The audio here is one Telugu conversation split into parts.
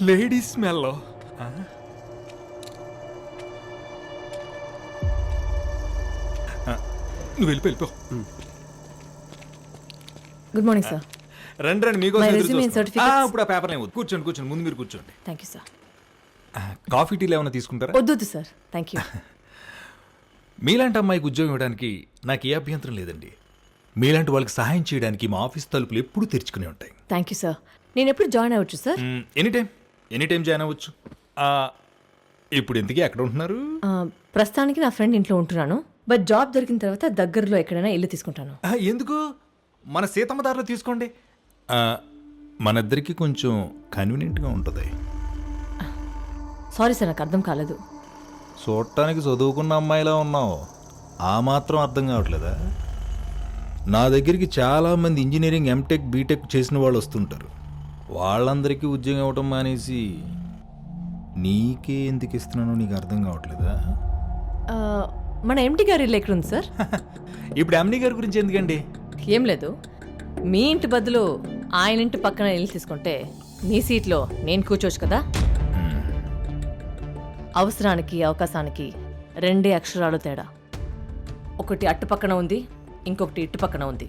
Ladies smell. నువ్వు వెళ్ళిపో. Good morning sir. రండి రండి, మీకోసం My ఎదురు resume and చూస్తున్నాం. certificates. ఇప్పుడు ఆ పేపర్ లేదు, కూర్చోండి కూర్చోండి, ముందు మీరు కూర్చోండి. Thank you sir. కాఫీ టీలు ఏమైనా తీసుకుంటారా? వద్దు సార్, థ్యాంక్ యూ. మీలాంటి అమ్మాయికి ఉద్యోగం ఇవ్వడానికి నాకు ఏ అభ్యంతరం లేదండి. మీలాంటి వాళ్ళకి సహాయం చేయడానికి మా ఆఫీస్ తలుపులు ఎప్పుడూ తెరుచుకునే ఉంటాయి. Thank you sir. నేను ఎప్పుడు జాయిన్ అవ్వచ్చు సార్? ఎనీ టైం జాయిన్ అవ్వచ్చు. ఇప్పుడు ఎందుకు ఎక్కడ ఉంటున్నారు? ప్రస్తుతానికి నా ఫ్రెండ్ ఇంట్లో ఉంటున్నాను, బట్ జాబ్ దొరికిన తర్వాత దగ్గరలో ఎక్కడైనా ఇల్లు తీసుకుంటాను. ఎందుకు? మన సీతమ్మ దారిలో తీసుకోండి. మన ఇద్దరికి కొంచెం కన్వీనియంట్గా ఉంటుంది. సారీ సార్, నాకు అర్థం కాలేదు. చూడటానికి చదువుకున్న అమ్మాయిలా ఉన్నావు, ఆ మాత్రం అర్థం కావట్లేదా? నా దగ్గరికి చాలామంది ఇంజనీరింగ్, ఎంటెక్, బీటెక్ చేసిన వాళ్ళు వస్తుంటారు. వాళ్ళందరికీ ఉద్యోగం ఇవ్వటం మానేసి నీకే ఎందుకు ఇస్తున్నానో నీకు అర్థం కావట్లేదా? మన ఎండి గారి ఇల్లు ఎక్కడుంది సార్? ఇప్పుడు ఎండి గారి గురించి ఎందుకండి? ఏం లేదు, మీ ఇంటి బదులు ఆయన ఇంటి పక్కన ఇల్లు తీసుకుంటే మీ సీట్లో నేను కూర్చోవచ్చు కదా. అవసరానికి అవకాశానికి రెండే అక్షరాలు తేడా. ఒకటి అట్టు పక్కన ఉంది, ఇంకొకటి ఇటు పక్కన ఉంది.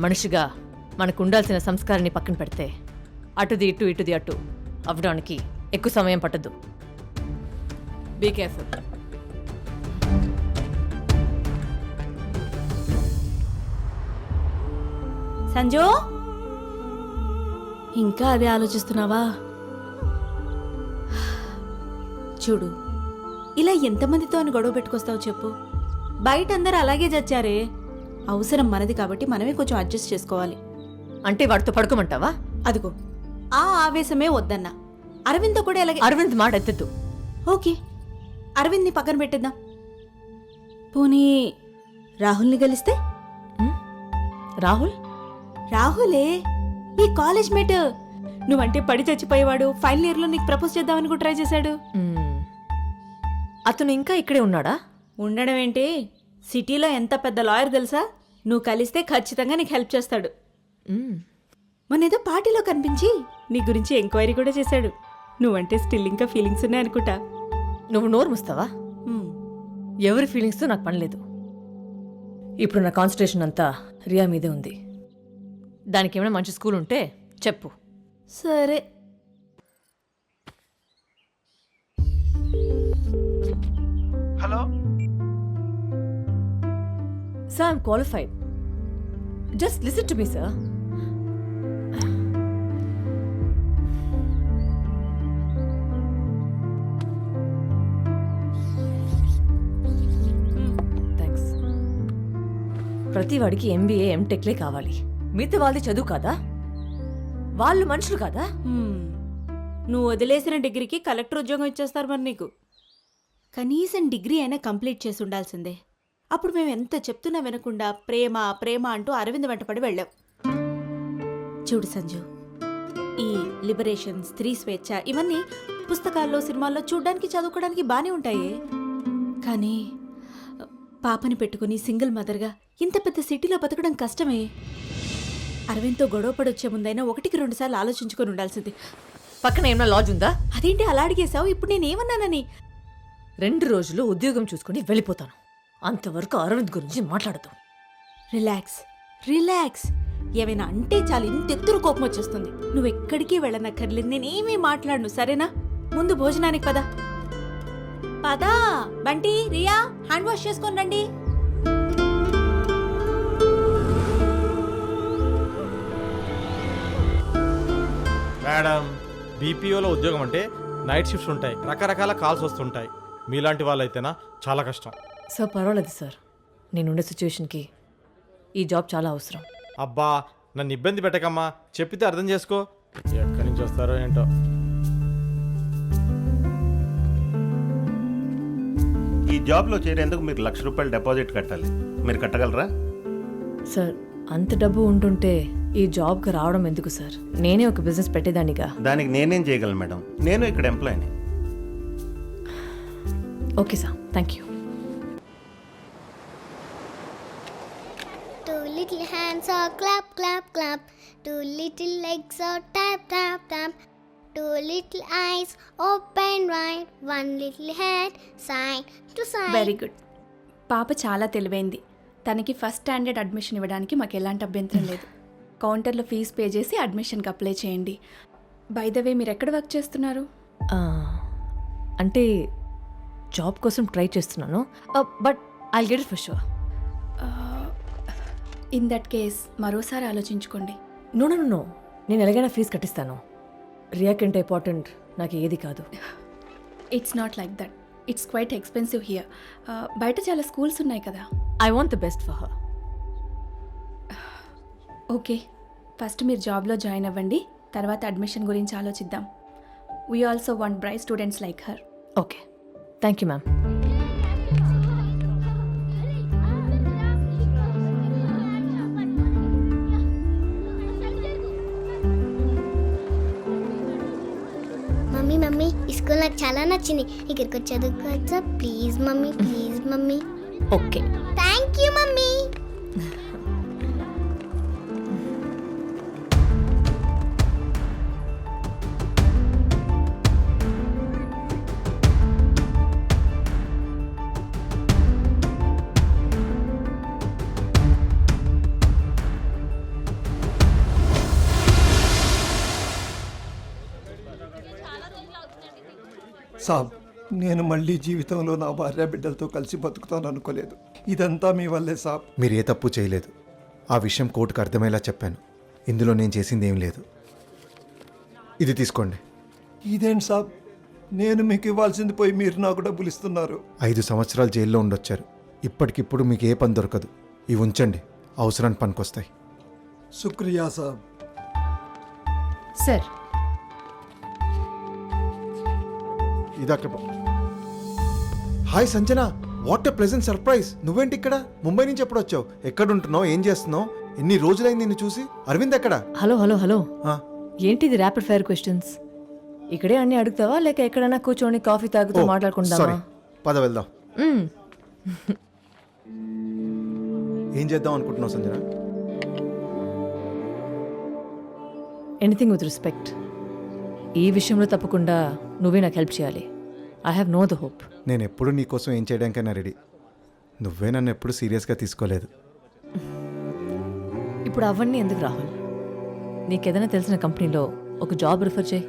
మనిషిగా మనకు ఉండాల్సిన సంస్కారాన్ని పక్కన పెడితే అటుది ఇటు, ఇటుది అటు అవ్వడానికి ఎక్కువ సమయం పట్టదు. Be careful. సంజు, ఇంకా అదే ఆలోచిస్తున్నావా? చూడు, ఇలా ఎంతమందితో అని గొడవ పెట్టుకొస్తావు చెప్పు. బయట అందరూ అలాగే చచ్చారే. అవసరం మనది కాబట్టి మనమే కొంచెం అడ్జస్ట్ చేసుకోవాలి. అంటే వాడితో పడుకోమంటావా? అదిగో ఆ ఆవేశమే వద్దన్నా. అరవింద్తో కూడా ఎలాగే. అరవింద్ మాట ఎత్తద్దు. ఓకే, అరవింద్ని పక్కన పెట్టేద్దాం. పోనీ రాహుల్ని కలిస్తే? రాహుల్? రాహులే, నీ కాలేజ్ మేట్. నువ్వంటే పడి చచ్చిపోయేవాడు. ఫైనల్ ఇయర్లో నీకు ప్రపోజ్ చేద్దామని కూడా ట్రై చేశాడు. అతను ఇంకా ఇక్కడే ఉన్నాడా? ఉండడం ఏంటి, సిటీలో ఎంత పెద్ద లాయర్ తెలుసా. నువ్వు కలిస్తే ఖచ్చితంగా నీకు హెల్ప్ చేస్తాడు. మొన్నేదో పార్టీలో కనిపించి నీ గురించి ఎంక్వైరీ కూడా చేశాడు. నువ్వంటే స్టిల్ ఇంకా ఫీలింగ్స్ ఉన్నాయి అనుకుంటా. నువ్వు నోరు ముస్తావా? ఎవరి ఫీలింగ్స్తో నాకు పనిలేదు. ఇప్పుడు నా కాన్సన్ట్రేషన్ అంతా రియా మీదే ఉంది. దానికి ఏమైనా మంచి స్కూల్ ఉంటే చెప్పు. సరే. Hello sir, I'm qualified. Just listen to me sir. Thanks. ప్రతి వాడికి ఎంబీఏ, ఎంటెక్లే కావాలి. మిగతా వాళ్ళది చదువు కాదా? వాళ్ళు మనుషులు కాదా? నువ్వు వదిలేసిన డిగ్రీకి కలెక్టర్ ఉద్యోగం ఇచ్చేస్తారు మరి నీకు. కనీసం డిగ్రీ అయినా కంప్లీట్ చేసి ఉండాల్సిందే. అప్పుడు మేము ఎంత చెప్తున్నా వినకుండా ప్రేమ ప్రేమ అంటూ అరవింద్ వెంటపడి వెళ్ళాం. చూడు సంజు, ఈ లిబరేషన్, స్త్రీ స్వేచ్ఛ ఇవన్నీ పుస్తకాల్లో, సినిమాల్లో చూడ్డానికి, చదువుకోవడానికి బానే ఉంటాయి. కానీ పాపని పెట్టుకుని సింగిల్ మదర్గా ఇంత పెద్ద సిటీలో బతకడం కష్టమే. అరవింద్తో గొడవ పడొచ్చే ముందైనా 1-2 సార్లు ఆలోచించుకొని ఉండాల్సింది. పక్కన ఏమైనా లాడ్జ్ ఉందా? అదేంటి అలా అడిగేశావు? ఇప్పుడు నేనేమన్నానని? 2 రోజులు ఉద్యోగం చూసుకుని వెళ్ళిపోతాను. అంతవరకు అరవింద్ గురించి మాట్లాడదు. Relax relax. ఏమైనా అంటే చాలు ఇంతెత్తురు కోపం వచ్చేస్తుంది. నువ్వెక్కడికి వెళ్ళనక్కర్లేదు, నేనేమీ మాట్లాడను, సరేనా? ముందు భోజనానికి పదా. పదా బంటి, రియా, హ్యాండ్ వాష్ చేసుకొని రండి. మేడం, బీపీఓలో ఉద్యోగం అంటే నైట్ షిఫ్ట్స్ ఉంటాయి, రకరకాల కాల్స్ వస్తుంటాయి. మీలాంటి వాళ్ళు అయితేనా చాలా కష్టం. సార్ పర్వాలేదు సార్, నేనుండే సిచ్యువేషన్కి ఈ జాబ్ చాలా అవసరం. అబ్బా, నన్ను ఇబ్బంది పెట్టకమ్మా, చెప్పితే అర్థం చేసుకో. ఎక్కడి నుంచి వస్తారో ఏంటో. ఈ జాబ్లో చేరేందుకు మీరు ₹1,00,000 డిపాజిట్ కట్టాలి. మీరు కట్టగలరా? సార్, అంత డబ్బు ఉంటుంటే ఈ జాబ్కి రావడం ఎందుకు సార్? నేనే ఒక బిజినెస్ పెట్టేదానిగా. దానికి నేనేం చేయగలను మేడం, నేను ఇక్కడ ఎంప్లాయీని. Okay sir, thank you. Two little hands are clap, clap, clap. Two little legs are tap, tap, tap. two little eyes, open wide, one little head, side to side. Very good. పాప చాలా తెలివైంది. తనకి ఫస్ట్ స్టాండర్డ్ అడ్మిషన్ ఇవ్వడానికి మాకు ఎలాంటి అభ్యంతరం లేదు. కౌంటర్లో ఫీజు పే చేసి అడ్మిషన్కి అప్లై చేయండి. బై ద వే, మీరు ఎక్కడ వర్క్ చేస్తున్నారు? అంటే జాబ్ కోసం ట్రై చేస్తున్నాను, but I'll get it for sure. In that case మరోసారి ఆలోచించుకోండి. నో నో నో, నేను ఎలాగైనా ఫీజు కట్టిస్తాను. రియా కంటే ఇంపార్టెంట్ నాకు ఏది కాదు. It's not like that. It's quite expensive here. బయట చాలా స్కూల్స్ ఉన్నాయి కదా. I want the best for her. Okay, first మీరు జాబ్లో జాయిన్ అవ్వండి, తర్వాత అడ్మిషన్ గురించి ఆలోచిద్దాం. We also want bright students like her. Okay, thank you ma'am. Mummy mummy ఈ స్కూల్ నాకు చాలా నచ్చింది. ఇక్కడికి వచ్చి చదువుకోవచ్చా? Please mummy, please mummy. Okay, thank you mummy. సాబ్, నేను మళ్ళీ జీవితంలో నా భార్య బిడ్డలతో కలిసి బతుకుతాను అనుకోలేదు. ఇదంతా మీ వల్లే సాబ్. మీరు ఏ తప్పు చేయలేదు. ఆ విషయం కోర్టుకు అర్థమయ్యేలా చెప్పాను. ఇందులో నేను చేసింది ఏం లేదు. ఇది తీసుకోండి. ఇదేంటి సాబ్, నేను మీకు ఇవ్వాల్సింది పోయి మీరు నాకు డబ్బులు ఇస్తున్నారు. 5 సంవత్సరాలు జైల్లో ఉండొచ్చారు. ఇప్పటికిప్పుడు మీకు ఏ పని దొరకదు. ఇవి ఉంచండి, అవసరానికి పనికొస్తాయి. శుక్రియా సాబ్. సార్. ఇది అక్కడ. Hi Sanjana, what a pleasant surprise. నువ్వేంటి ఇక్కడ? ముంబై నుంచి ఎప్పుడు వచ్చావు? ఎక్కడుంటున్నావు? ఏం చేస్తున్నావు? ఎన్ని రోజులైంది నిన్ను చూసి? అరవింద్ ఎక్కడ? హలో హలో హలో, ఆ, ఏంటిది ర్యాపిడ్ ఫైర్ క్వశ్చన్స్? ఇక్కడే అన్ని అడుగుతావా లేక ఎక్కడైనా కూర్చొని కాఫీ తాగుతూ ఓ, మాట్లాడుకుంటావా? సారీ. పద వెళ్దాం. ఏం చేద్దాం అనుకుంటున్నావు సంజన? Anything with respect. ఈ విషయంలో తప్పకుండా నువ్వే నాకు హెల్ప్ చేయాలి. I have know the hope. నేను ఎప్పుడు నీకోసం ఏం చేయడానికైనా రెడీ. నువ్వే నన్ను ఎప్పుడు సీరియస్గా తీసుకోలేదు. ఇప్పుడు అవన్నీ ఎందుకు రాహుల్? నీకేదైనా తెలిసిన కంపెనీలో ఒక జాబ్ రిఫర్ చేయి.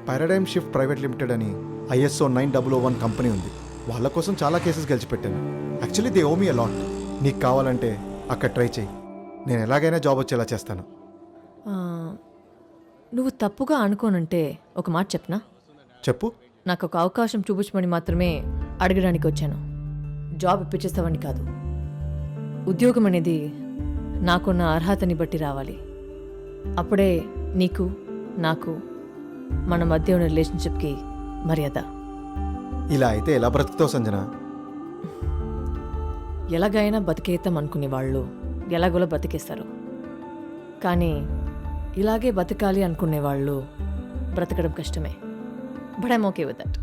పారాడైమ్ షిఫ్ట్ ప్రైవేట్ లిమిటెడ్ అని ISO 9001 కంపెనీ ఉంది. వాళ్ళ కోసం చాలా కేసెస్ గెలిచిపెట్టాను. Actually they owe me a lot. నీకు కావాలంటే అక్కడ ట్రై చేయి. నేను ఎలాగైనా జాబ్ వచ్చేలా చేస్తాను. నువ్వు తప్పుగా అనుకోనంటే ఒక మాట చెప్పనా? చెప్పు. నాకు ఒక అవకాశం చూపించమని మాత్రమే అడగడానికి వచ్చాను. జాబ్ ఇప్పించేస్తావని కాదు. ఉద్యోగం అనేది నాకున్న అర్హతని బట్టి రావాలి. అప్పుడే నీకు నాకు మన మధ్య ఉన్న రిలేషన్షిప్కి మర్యాద. ఇలా అయితే ఎలా బ్రతుకుతావు సంజన? ఎలాగైనా బతికేద్దాం అనుకునే వాళ్ళు ఎలాగోలా బతికేస్తారు. కానీ ఇలాగే బతకాలి అనుకునే వాళ్ళు బ్రతకడం కష్టమే. But I'm okay with that.